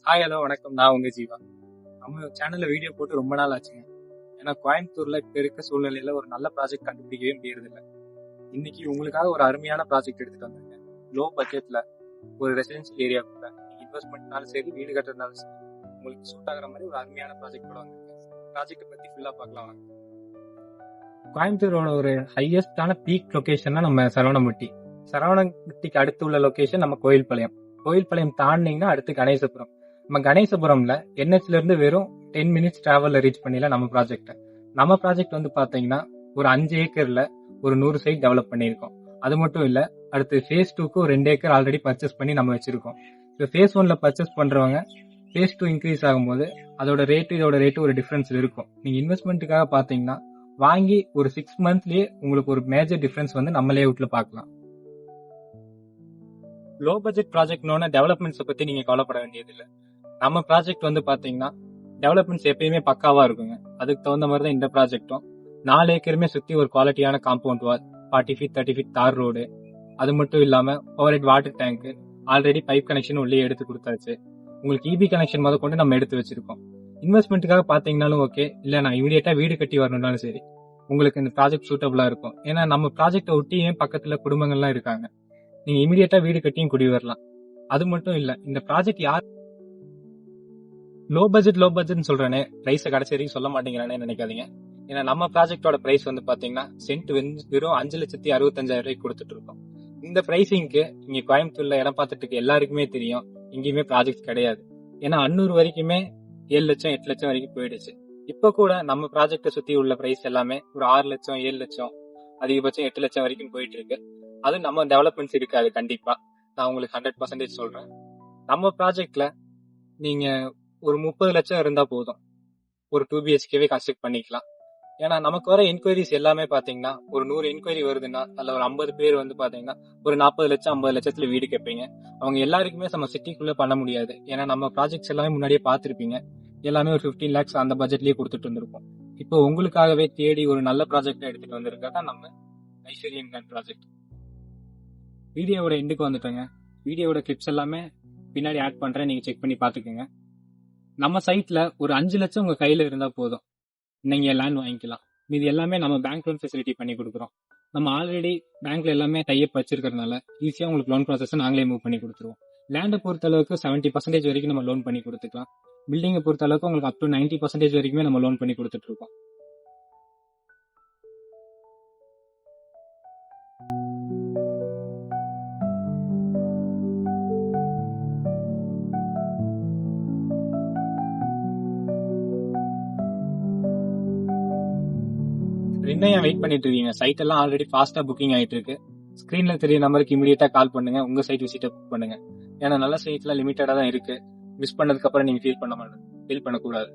Hi hello வணக்கம். நான் உங்க ஜீவா. நம்ம சேனல்ல வீடியோ போட்டு ரொம்ப நாள் ஆச்சுங்க. ஏன்னா கோயம்புத்தூர்ல இப்ப இருக்க சூழ்நிலையில ஒரு நல்ல ப்ராஜெக்ட் கண்டுபிடிக்கவே முடியறது இல்ல. இன்னைக்கு உங்களுக்காக ஒரு அருமையான ப்ராஜெக்ட் எடுத்துட்டு வந்திருக்கேன். லோ பட்ஜெட்ல ஒரு ரெசிடென்சியல் ஏரியாக்குள்ள நீங்க இன்வெஸ்ட்மெண்ட்னாலும் சரி, வீடு கட்டுறதுனாலும் சரி, உங்களுக்கு சூட் ஆகுற மாதிரி ஒரு அருமையான ப்ராஜெக்ட் கூட வந்திருக்கேன். ப்ராஜெக்ட் பத்தி ஃபுல்லா பார்க்கலாம் வாங்க. கோயம்புத்தூரோட ஒரு ஹையஸ்டான பீக் லொகேஷன்னா நம்ம சரவணம்பட்டி. சரவணம்பட்டிக்கு அடுத்து உள்ள லொகேஷன் நம்ம கோயில்பாளையம். கோயில்பாளையம் தாண்டினீங்கன்னா அடுத்து கணேசபுரம். நம்ம கணேசபுரம்ல என்ஹெச்ல இருந்து வெறும் 10 மினிட்ஸ் டிராவல்ல ரீச் பண்ணிடலாம் நம்ம ப்ராஜெக்ட். நம்ம ப்ராஜெக்ட் வந்து பாத்தீங்கன்னா ஒரு 5 ஏக்கர்ல ஒரு 100 சைட் டெவலப் பண்ணியிருக்கோம். அது மட்டும் இல்ல, அடுத்து ஃபேஸ் 2க்கு ஒரு 2 ஏக்கர் ஆல்ரெடி பர்ச்சேஸ் பண்ணி நம்ம வச்சிருக்கோம். இப்போ ஃபேஸ் 1ல பர்ச்சேஸ் பண்றவங்க ஃபேஸ் 2 இன்க்ரீஸ் ஆகும்போது அதோட ரேட்டு ஒரு டிஃபரன்ஸ் இருக்கும். நீங்க இன்வெஸ்ட்மெண்ட்டுக்காக பாத்தீங்கன்னா வாங்கி ஒரு 6 மந்த்லயே உங்களுக்கு ஒரு மேஜர் டிஃபரன்ஸ் வந்து நம்ம லேஅவுட்ல பார்க்கலாம். லோ பட்ஜெட் ப்ராஜெக்ட்னோட டெவலப்மெண்ட்ஸை பத்தி நீங்க கவலைப்பட வேண்டியது இல்லை. நம்ம ப்ராஜெக்ட் வந்து பாத்தீங்கன்னா டெவலப்மெண்ட்ஸ் எப்பயுமே பக்காவா இருக்குங்க. அதுக்கு தகுந்த மாதிரி தான் இந்த ப்ராஜெக்டும். 4 ஏக்கருமே சுத்தி ஒரு குவாலிட்டியான காம்பவுண்ட் வால், 40 ஃபீட் 30 ஃபீட் தார் ரோடு, அது மட்டும் இல்லாம overhead water tank, already pipe connection உள்ளே எடுத்து கொடுத்தாச்சு. உங்களுக்கு இபி கனெக்ஷன் முத கொண்டு நம்ம எடுத்து வச்சிருக்கோம். இன்வெஸ்ட்மெண்ட்டுக்காக பாத்தீங்கன்னாலும் ஓகே, இல்ல நான் இமீடியட்டா வீடு கட்டி வரணும்னாலும் சரி, உங்களுக்கு இந்த ப்ராஜெக்ட் சூட்டபிளா இருக்கும். ஏன்னா நம்ம ப்ராஜெக்டை ஒட்டியே பக்கத்துல குடும்பங்கள்லாம் இருக்காங்க. நீங்க இமீடியட்டா வீடு கட்டியும் குடி வரலாம். அது மட்டும் இல்ல, இந்த ப்ராஜெக்ட் யார் லோ பட்ஜெட் சொல்றேனே, பிரைஸ் கடைசி வரைக்கும் சொல்ல மாட்டேங்கிறானே நினைக்காதீங்க. ஏன்னா நம்ம ப்ராஜெக்டோட பிரைஸ் வந்து பாத்தீங்கன்னா சென்ட் வெறும் 5,65,000 கொடுத்துட்டு இருக்கோம். இந்த பிரைசிங்க்கு இங்க கோயம்புத்தூர்ல இடம் பார்த்துட்டு இருக்க எல்லாருக்குமே தெரியும், எங்கேயுமே ப்ராஜெக்ட் கிடையாது. ஏன்னா அன்னூர் வரைக்குமே 7 லட்சம் 8 லட்சம் வரைக்கும் போயிடுச்சு. இப்ப கூட நம்ம ப்ராஜெக்டை சுத்தி உள்ள பிரைஸ் எல்லாமே ஒரு 6 லட்சம் 7 லட்சம் அதிகபட்சம் 8 லட்சம் வரைக்கும் போயிட்டு இருக்கு. அது நம்ம டெவலப்மெண்ட்ஸ் இருக்காது. கண்டிப்பா நான் உங்களுக்கு 100% சொல்றேன். நம்ம ப்ராஜெக்ட்ல நீங்க ஒரு 30 லட்சம் இருந்தா போதும், ஒரு 2 பிஹெச்கேவே கன்ஸ்ட்ரக்ட் பண்ணிக்கலாம். ஏன்னா நமக்கு வர என்கொயரிஸ் எல்லாமே பாத்தீங்கன்னா ஒரு 100 என்கொயரி வருதுன்னா அதுல ஒரு 50 பேர் வந்து பாத்தீங்கன்னா ஒரு 40 லட்சம் 50 லட்சத்துல வீடு கேட்பீங்க. அவங்க எல்லாருக்குமே நம்ம சிட்டிக்குள்ள பண்ண முடியாது. ஏன்னா நம்ம ப்ராஜெக்ட்ஸ் எல்லாமே முன்னாடியே பாத்திருப்பீங்க. எல்லாமே ஒரு 15 லேக்ஸ் அந்த பட்ஜெட்லயே கொடுத்துட்டு இருந்திருக்கும். இப்போ உங்களுக்காகவே தேடி ஒரு நல்ல ப்ராஜெக்ட் எடுத்துட்டு வந்திருக்கா நம்ம ஐஸ்வர்யம் ப்ராஜெக்ட். வீடியோவோட எண்டுக்கு வந்துட்டோங்க. வீடியோவோட கிளிப்ஸ் எல்லாமே பின்னாடி ஆட் பண்றேன், நீங்க செக் பண்ணி பாத்துக்கோங்க. நம்ம சைட்ல ஒரு 5 லட்சம் உங்க கையில இருந்தா போதும், நீங்க லேண்ட் வாங்கிக்கலாம். இது எல்லாமே நம்ம பேங்க் லோன் ஃபெசிலிட்டி பண்ணி கொடுக்குறோம். நம்ம ஆல்ரெடி பேங்க்ல எல்லாமே டைப் வச்சிருக்கிறதுனால ஈஸியா உங்களுக்கு லோன் ப்ராசஸ் நாங்களே மூவ் பண்ணி கொடுத்துருவோம். லேண்டை பொறுத்த அளவுக்கு 70% வரைக்கும் நம்ம லோன் பண்ணி கொடுத்துக்கலாம். பில்டிங்கை பொறுத்த அளவுக்கு உங்களுக்கு அப் டு 90% வரைக்குமே நம்ம லோன் பண்ணி கொடுத்துட்டு இருக்கோம். இன்னும் வெயிட் பண்ணிட்டு இருக்கீங்க? சைட் எல்லாம் ஆல்ரெடி ஃபாஸ்டா புக்கிங் ஆயிட்டு இருக்கு. ஸ்கிரீன்ல தெரிய நம்பருக்கு இமீடியட்டா கால் பண்ணுங்க, உங்க சைட் விசிட்ட புக் பண்ணுங்க. ஏன்னா நல்ல சைட்ல லிமிட்டடா தான் இருக்கு. மிஸ் பண்ணதுக்கு அப்புறம் நீங்க ஃபீல் பண்ணக்கூடாது.